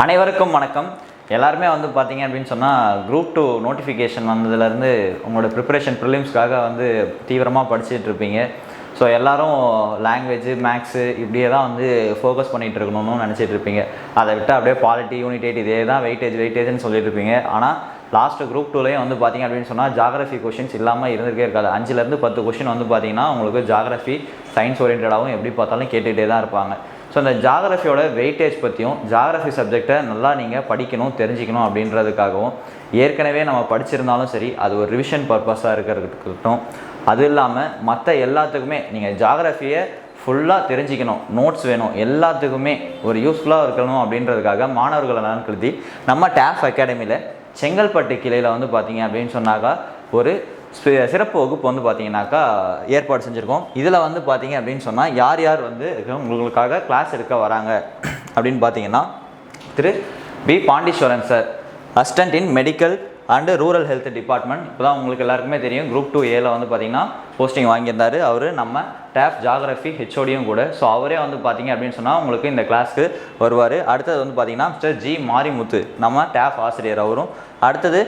அனைவருக்கும் வணக்கம். எல்லாருமே வந்து பார்த்தீங்க அப்படின்னு சொன்னால் குரூப் 2 நோட்டிஃபிகேஷன் வந்ததுலேருந்து உங்களோட ப்ரிப்பரேஷன் ப்ரிலிம்ஸ்க்காக வந்து தீவிரமாக படிச்சுட்டு இருப்பீங்க. ஸோ எல்லோரும் லாங்குவேஜ் மேக்ஸு இப்படியே தான் வந்து ஃபோக்கஸ் பண்ணிகிட்டு இருக்கணும்னு நினச்சிட்டு இருப்பீங்க. அதை விட்டு அப்படியே பாலிட்டி யூனிட் 8 இதே தான் வெயிட்டேஜ்னு சொல்லிட்டு இருப்பீங்க. ஆனால் லாஸ்ட்டு குரூப் 2லேயும் வந்து பார்த்திங்க அப்படின்னு சொன்னால் ஜாகிரஃபி கொஷின்ஸ் இல்லாமல் இருந்துகிட்டே இருக்காது. 5லேருந்து 10 கொஷின் வந்து பார்த்திங்கன்னா உங்களுக்கு ஜாகிரஃபி சயின்ஸ் ஓரியன்டாகவும் எப்படி பார்த்தாலும் கேட்டுகிட்டே தான் இருப்பாங்க. ஸோ அந்த ஜாகிரஃபியோட வெயிட்டேஜ் பற்றியும் ஜாகிரஃபி சப்ஜெக்டை நல்லா நீங்கள் படிக்கணும் தெரிஞ்சிக்கணும் அப்படின்றதுக்காகவும் ஏற்கனவே நம்ம படிச்சிருந்தாலும் சரி அது ஒரு ரிவிஷன் பர்பஸாக இருக்கிறதுக்கட்டும், அது இல்லாமல் மற்ற எல்லாத்துக்குமே நீங்கள் ஜாகிரஃபியை ஃபுல்லாக தெரிஞ்சிக்கணும், நோட்ஸ் வேணும், எல்லாத்துக்குமே ஒரு யூஸ்ஃபுல்லாக இருக்கணும் அப்படின்றதுக்காக மாணவர்களை நான் கருதி நம்ம டேஃப் அகாடமியில் செங்கல்பட்டு கிளையில் வந்து பார்த்திங்க அப்படின்னு சொன்னாக்கா ஒரு சிறப்பு வகுப்பு வந்து பார்த்தீங்கன்னாக்கா ஏற்பாடு செஞ்சுருக்கோம். இதில் வந்து பார்த்தீங்க அப்படின்னு சொன்னால் யார் யார் வந்து உங்களுக்காக கிளாஸ் எடுக்க வராங்க அப்படின்னு பார்த்தீங்கன்னா திரு P Pandeeswaran sir, assistant in medical and rural health department. இப்போ தான் உங்களுக்கு எல்லாருக்குமே தெரியும் குரூப் 2A வந்து பார்த்திங்கன்னா போஸ்டிங் வாங்கியிருந்தார். அவர் நம்ம டேஃப் ஜாகிரஃபி ஹெச்ஓடியும் கூட. ஸோ அவரே வந்து பார்த்திங்க அப்படின்னு சொன்னால் உங்களுக்கு இந்த கிளாஸ்க்கு வருவார். அடுத்தது வந்து பார்த்திங்கன்னா மிஸ்டர் ஜி மாரிமுத்து, நம்ம டேஃப் ஆசிரியர் அவரும். அடுத்தது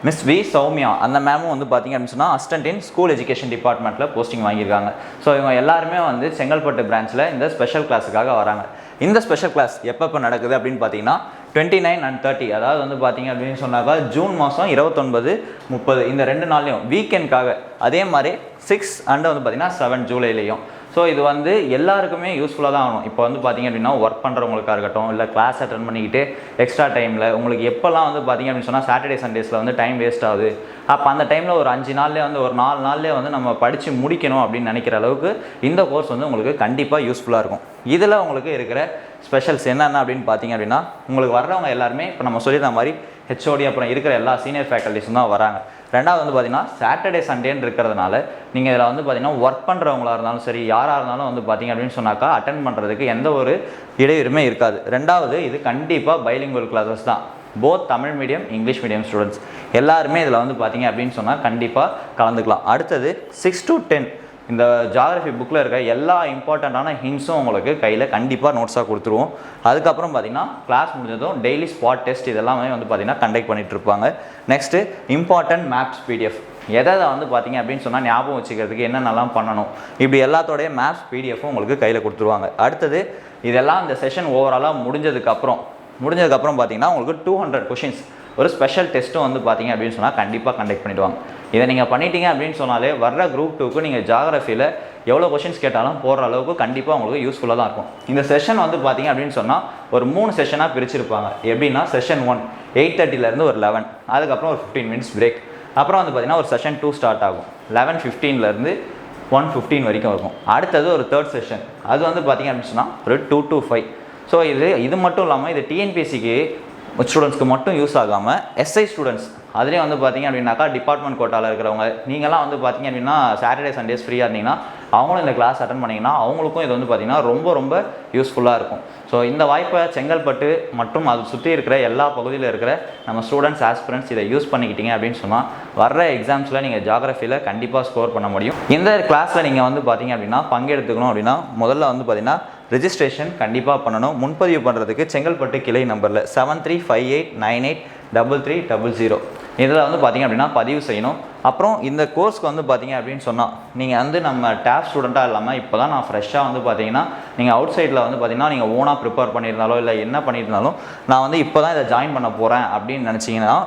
மிஸ் வி சௌமியா, அந்த மேமும் வந்து பார்த்திங்க அப்படின்னு சொன்னால் அசிஸ்டன்ட் இன் ஸ்கூல் எஜுகேஷன் டிபார்ட்மெண்ட்டில் போஸ்டிங் வாங்கியிருக்காங்க. ஸோ இவங்க எல்லாருமே வந்து செங்கல்பட்டு பிரான்ச்சில் இந்த ஸ்பெஷல் கிளாஸுக்காக வராங்க. இந்த ஸ்பெஷல் கிளாஸ் எப்போ நடக்குது அப்படின்னு பார்த்தீங்கன்னா 29 and 30, அதாவது வந்து பார்த்திங்க அப்படின்னு சொன்னாக்கா ஜூன் மாதம் 29, 30 இந்த 2 நாள்லையும் வீக்கெண்ட்காக. அதே மாதிரி 6 and வந்து பார்த்திங்கன்னா 7 ஜூலைலையும். ஸோ இது வந்து எல்லாருக்குமே யூஸ்ஃபுல்லாக தான் ஆகணும். இப்போ வந்து பார்த்திங்க அப்படின்னா ஒர்க் பண்ணுறவங்களுக்காக இருக்கட்டும், இல்லை கிளாஸ் அட்டன் பண்ணிக்கிட்டு எக்ஸ்ட்ரா டைமில் உங்களுக்கு எப்போல்லாம் வந்து பார்த்திங்க அப்படின்னு சொன்னால் சாட்டர்டே சண்டேஸில் வந்து டைம் வேஸ்ட் ஆகுது, அப்போ அந்த டைமில் ஒரு 5 நாள்லேயே வந்து ஒரு 4 நாள்லேயே வந்து நம்ம படித்து முடிக்கணும் அப்படின்னு நினைக்கிற அளவுக்கு இந்த கோர்ஸ் வந்து உங்களுக்கு கண்டிப்பாக யூஸ்ஃபுல்லாக இருக்கும். இதில் உங்களுக்கு இருக்கிற ஸ்பெஷல்ஸ் என்னென்ன அப்படின்னு பார்த்தீங்க அப்படின்னா உங்களுக்கு வர்றவங்க எல்லாருமே இப்போ நம்ம சொல்லியிருந்த மாதிரி ஹெச்ஓடி அப்புறம் இருக்கிற எல்லா சீனியர் ஃபேக்கல்ட்டிஸும் தான் வராங்க. ரெண்டாவது வந்து பார்த்திங்கன்னா சாட்டர்டே சண்டேன்னு இருக்கிறதுனால நீங்கள் இதில் வந்து பார்த்திங்கன்னா ஒர்க் பண்ணுறவங்களா இருந்தாலும் சரி யாராக இருந்தாலும் வந்து பார்த்திங்க அப்படின்னு சொன்னாக்கா அட்டன் பண்ணுறதுக்கு எந்த ஒரு இடையூறுமே இருக்காது. ரெண்டாவது இது கண்டிப்பாக பைலிங்குவல் கிளாஸஸ் தான். Both Tamil medium English medium students எல்லாருமே இதில் வந்து பார்த்திங்க அப்படின்னு சொன்னால் கண்டிப்பாக கலந்துக்கலாம். அடுத்தது 6 to 10 இந்த ஜாகிரஃபி புக்கில் இருக்க எல்லா இம்பார்ட்டண்ட்டான ஹிண்ட்ஸும் உங்களுக்கு கையில் கண்டிப்பாக நோட்ஸாக கொடுத்துருவோம். அதுக்கப்புறம் பார்த்திங்கன்னா கிளாஸ் முடிஞ்சதும் டெய்லி ஸ்பாட் டெஸ்ட் இதெல்லாமே வந்து பார்த்திங்கன்னா கண்டக்ட் பண்ணிகிட்டு இருப்பாங்க. நெக்ஸ்ட்டு இம்பார்ட்டன்ட் மேப்ஸ் PDF எதை வந்து பார்த்திங்க அப்படின்னு சொன்னால் ஞாபகம் வச்சுக்கிறதுக்கு என்னென்னலாம் பண்ணணும், இப்படி எல்லாத்தோடைய மேப்ஸ் PDFும் உங்களுக்கு கையில் கொடுத்துருவாங்க. அடுத்தது இதெல்லாம் இந்த செஷன் ஓவராலாக முடிஞ்சதுக்கப்புறம் பார்த்திங்கன்னா உங்களுக்கு 200 கொஷின்ஸ் ஒரு ஸ்பெஷல் டெஸ்ட்டும் வந்து பார்த்திங்க அப்படின்னு சொன்னால் கண்டிப்பாக கண்டக்ட் பண்ணிவிடுவாங்க. இதை நீங்கள் பண்ணிட்டீங்க அப்படின்னு சொன்னாலே வர்ற குரூப் 2க்கு நீங்கள் ஜாகிரஃபியில் எவ்வளோ கொஷின்ஸ் கேட்டாலும் போடுற அளவுக்கு கண்டிப்பாக உங்களுக்கு யூஸ்ஃபுல்லாக தான் இருக்கும். இந்த செஷன் வந்து பார்த்திங்க அப்படின்னு சொன்னால் ஒரு 3 செஷனாக பிரிச்சிருப்பாங்க. எப்படின்னா செஷன் 1 8:30 ஒரு 11, அதுக்கப்புறம் ஒரு 15 minutes பிரேக், அப்புறம் வந்து பார்த்திங்கன்னா ஒரு செஷன் 2 ஸ்டார்ட் ஆகும் 11:15 1:15 வரைக்கும் இருக்கும். அடுத்தது ஒரு 3rd செஷன், அது வந்து பார்த்திங்க அப்படின்னு சொன்னால் ஒரு 2 to 5. ஸோ இது மட்டும் இல்லாமல் இது TNPSCக்கு ஸ்டூடெண்ட்ஸ்க்கு மட்டும் யூஸ் ஆகாமல் SI ஸ்டூடெண்ட்ஸ் அதுலேயும் வந்து பார்த்திங்க அப்படின்னாக்கா டிபார்ட்மெண்ட் கோட்டாவில் இருக்கிறவங்க நீங்களாம் வந்து பார்த்திங்க அப்படின்னா சாட்டர்டே சண்டேஸ் ஃப்ரீயாக இருந்தீங்கன்னா அவங்களும் இந்த கிளாஸ் அட்டன் பண்ணிங்கன்னா அவங்களுக்கும் இது வந்து பார்த்திங்கன்னா ரொம்ப யூஸ்ஃபுல்லாக இருக்கும். ஸோ இந்த வாய்ப்பை செங்கல்பட்டு மற்றும் அது சுற்றி இருக்கிற எல்லா பகுதியில் இருக்கிற நம்ம ஸ்டூடெண்ட்ஸ் ஆஸ்பிரண்ட்ஸ் இதை யூஸ் பண்ணிக்கிட்டீங்க அப்படின்னு சொன்னால் வர்ற எக்ஸாம்ஸில் நீங்கள் ஜாகிரஃபியில் கண்டிப்பாக ஸ்கோர் பண்ண முடியும். இந்த கிளாஸில் நீங்கள் வந்து பார்த்திங்க அப்படின்னா பங்கெடுத்துக்கணும் அப்படின்னா முதல்ல வந்து பார்த்திங்கன்னா ரெஜிஸ்ட்ரேஷன் கண்டிப்பாக பண்ணணும். முன்பதிவு பண்ணுறதுக்கு செங்கல்பட்டு கிளை நம்பரில் 7358983300 இதில் வந்து பார்த்திங்க அப்படின்னா பதிவு செய்யணும். அப்புறம் இந்த கோர்ஸ்க்கு வந்து பார்த்திங்க அப்படின்னு சொன்னால் நீங்கள் வந்து நம்ம டேஃப் ஸ்டூடெண்ட்டாக இல்லாமல் இப்போ தான் நான் ஃப்ரெஷ்ஷாக வந்து பார்த்திங்கன்னா நீங்கள் அவுட் சைடில் வந்து பார்த்திங்கன்னா நீங்கள் ஓனாக ப்ரிப்பேர் பண்ணியிருந்தாலோ இல்லை என்ன பண்ணியிருந்தாலும் நான் வந்து இப்போ தான் இதை ஜாயின் பண்ண போகிறேன் அப்படின்னு நினச்சிங்கன்னா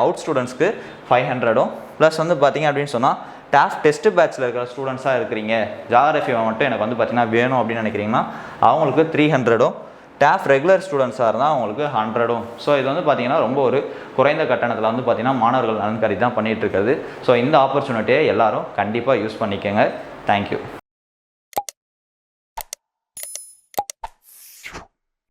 அவுட் ஸ்டூடெண்ட்ஸ்க்கு 500 ப்ளஸ் வந்து பார்த்திங்க அப்படின்னு சொன்னால் டேஃப் டெஸ்ட் பேட்சில் இருக்கிற ஸ்டூடெண்ட்ஸாக இருக்கிறீங்க ஜாகிரஃபி மட்டும் எனக்கு வந்து பார்த்திங்கன்னா வேணும் அப்படின்னு நினைக்கிறீங்கன்னா அவங்களுக்கு 300, டேஃப் ரெகுலர் ஸ்டூடெண்ட்ஸாக இருந்தால் அவங்களுக்கு 100. ஸோ இது வந்து பார்த்திங்கன்னா ரொம்ப ஒரு குறைந்த கட்டணத்தில் வந்து பார்த்திங்கன்னா மாணவர்கள் நலன் கருதி தான் பண்ணிகிட்டு இருக்கிறது. ஸோ இந்த ஆப்பர்ச்சுனிட்டியை எல்லோரும் கண்டிப்பாக யூஸ் பண்ணிக்கோங்க. தேங்க்யூ.